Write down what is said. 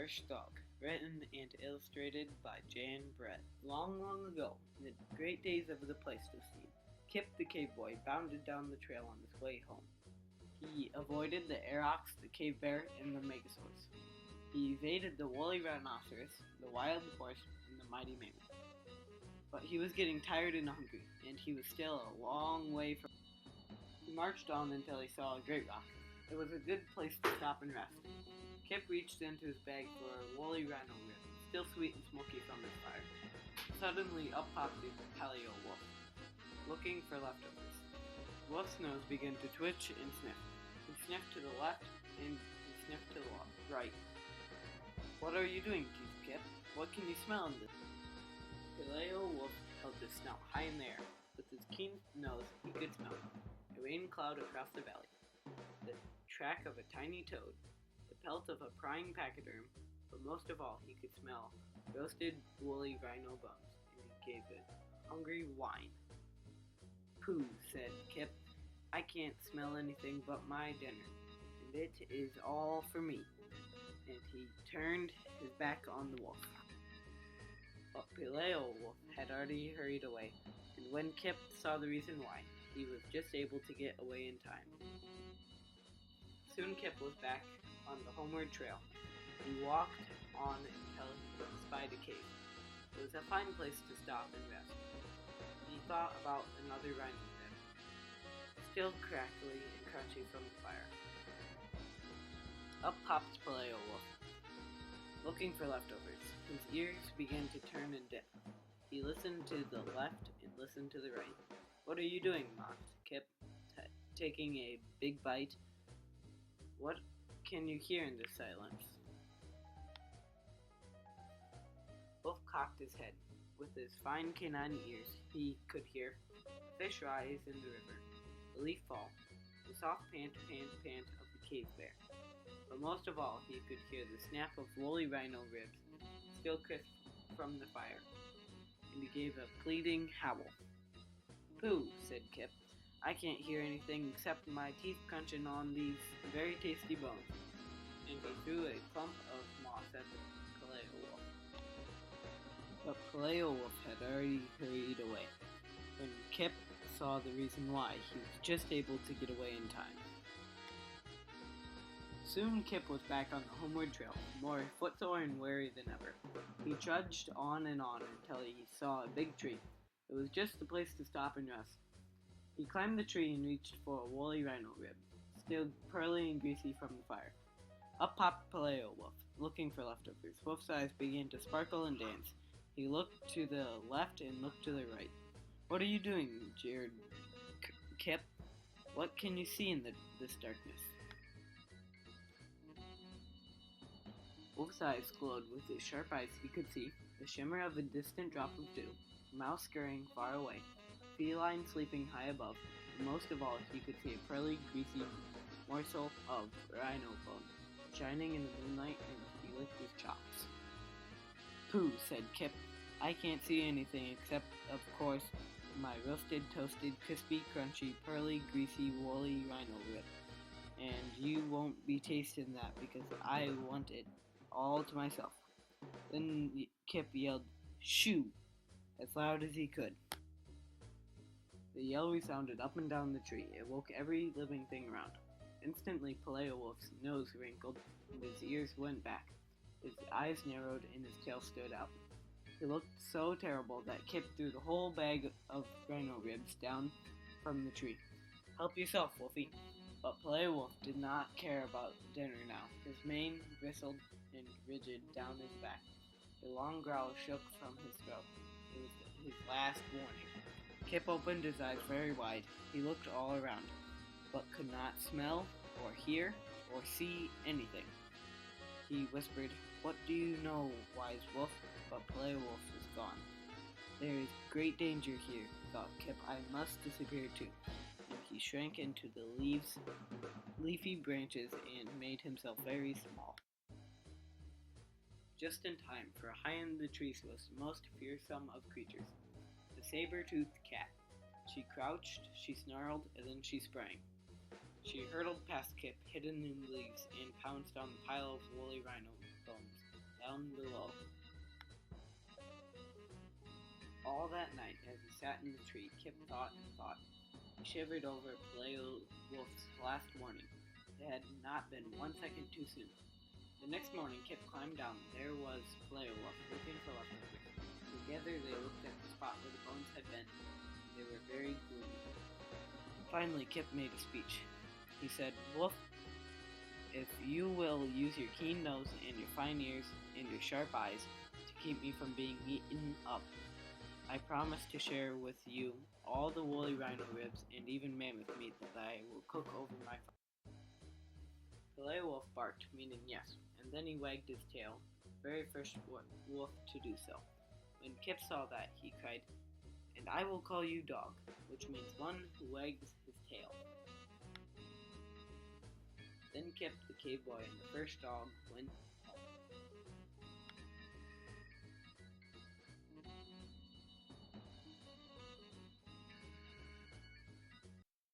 Irish Dog, written and illustrated by Jan Brett. Long, long ago, in the great days of the Pleistocene, Kip the cave boy bounded down the trail on his way home. He avoided the aurochs, the cave bear, and the megasaurs. He evaded the woolly rhinoceros, the wild horse, and the mighty mammoth. But he was getting tired and hungry, and he was still a long way from. He marched on until he saw a great rock. It was a good place to stop and rest. Kip reached into his bag for a woolly rhino rib, still sweet and smoky from his fire. Suddenly, up popped the paleo wolf, looking for leftovers. The wolf's nose began to twitch and sniff. He sniffed to the left and he sniffed to the right. "What are you doing?" teased Kip. "What can you smell in this?" Paleo wolf held his snout high in the air. With his keen nose, he could smell a rain cloud across the valley, the track of a tiny toad, the pelt of a prying pachyderm, but most of all, he could smell roasted woolly rhino bones, and he gave it hungry whine. "Pooh," said Kip. "I can't smell anything but my dinner, and it is all for me." And he turned his back on the wolf. But Paleo Wolf had already hurried away, and when Kip saw the reason why, he was just able to get away in time. Soon Kip was back on the homeward trail. He walked on until he spied a cave. It was a fine place to stop and rest. He thought about another rhino rib, still crackly and crunchy from the fire. Up popped Paleo Wolf, looking for leftovers. His ears began to turn and dip. He listened to the left and listened to the right. "What are you doing?" mocked Kip, taking a big bite. "What can you hear in this silence?" Wolf cocked his head. With his fine canine ears, he could hear a fish rise in the river, a leaf fall, the soft pant, pant, pant of the cave bear. But most of all, he could hear the snap of woolly rhino ribs, still crisp from the fire, and he gave a pleading howl. "Pooh," said Kip. "I can't hear anything except my teeth crunching on these very tasty bones." And he threw a clump of moss at the Paleo Wolf. But Paleo Wolf had already hurried away. When Kip saw the reason why, he was just able to get away in time. Soon Kip was back on the homeward trail, more footsore and weary than ever. He trudged on until he saw a big tree. It was just the place to stop and rest. He climbed the tree and reached for a woolly rhino rib, still pearly and greasy from the fire. Up popped Paleo Wolf, looking for leftovers. Wolf's eyes began to sparkle and dance. He looked to the left and looked to the right. "What are you doing?" jeered Kip. "What can you see in this darkness?" Wolf's eyes glowed. With his sharp eyes he could see the shimmer of a distant drop of dew, a mouse scurrying far away, a feline sleeping high above, and most of all he could see a pearly, greasy morsel of rhino bone shining in the moonlight, and he licked his chops. "Pooh," said Kip. "I can't see anything except, of course, my roasted, toasted, crispy, crunchy, pearly, greasy, woolly rhino rib. And you won't be tasting that because I want it all to myself." Then Kip yelled, "Shoo!" as loud as he could. The yell resounded up and down the tree. It woke every living thing around. Instantly, Paleo Wolf's nose wrinkled and his ears went back. His eyes narrowed and his tail stood out. He looked so terrible that Kip threw the whole bag of rhino ribs down from the tree. "Help yourself, Wolfie." But Paleo Wolf did not care about dinner now. His mane bristled and rigid down his back. A long growl shook from his throat. It was his last warning. Kip opened his eyes very wide. He looked all around, but could not smell or hear or see anything. He whispered, "What do you know, wise wolf?" But Paleo Wolf was gone. "There is great danger here," thought Kip. "I must disappear too." And he shrank into the leafy branches and made himself very small. Just in time, for high in the trees was the most fearsome of creatures, the saber-toothed cat. She crouched, she snarled, and then she sprang. She hurtled past Kip, hidden in the leaves, and pounced on the pile of woolly rhino bones. down below. All that night, as he sat in the tree, Kip thought and thought. He shivered over Play Wolf's last warning. It had not been 1 second too soon. The next morning, Kip climbed down. There was Play Wolf looking for leftovers. Together, they looked at the spot where the bones had been. They were very gloomy. Finally, Kip made a speech. He said, "Wolf, if you will use your keen nose and your fine ears and your sharp eyes to keep me from being eaten up, I promise to share with you all the woolly rhino ribs and even mammoth meat that I will cook over my fire." Play Wolf barked, meaning yes, and then he wagged his tail, very first wolf to do so. When Kip saw that, he cried, "And I will call you Dog," which means one who wags his tail. Then Kip, the cave boy, and the first dog went